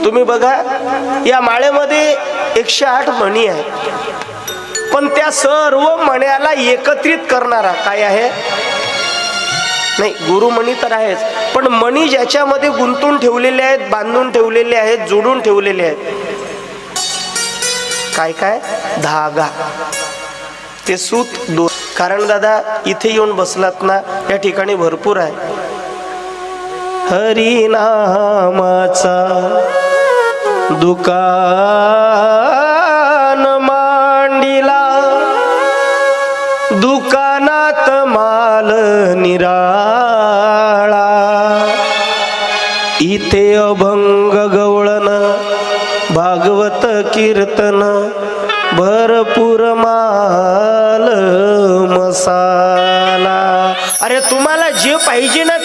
तुम्ही बघा या माळेमध्ये 108 मणी आहे, पण त्या सर्व मण्याला एकत्रित करणारा काय आहे? नाही, गुरुमणी तर आहेच, पण मणी ज्याच्यामध्ये गुंतून ठेवलेले आहेत, बांधून ठेवलेले आहेत, जोडून ठेवलेले आहेत, काय काय? धागा, ते सूत दोर. कारण दादा इथे येऊन बसलात ना, या ठिकाणी भरपूर आहे. हरिनामाचा दुकान मांडिला, दुकानात माल निराळा, इथे अभंग गवळण भागवत कीर्तन, भरपूर माल मसाला. अरे तुम्हाला जे पाहिजे ना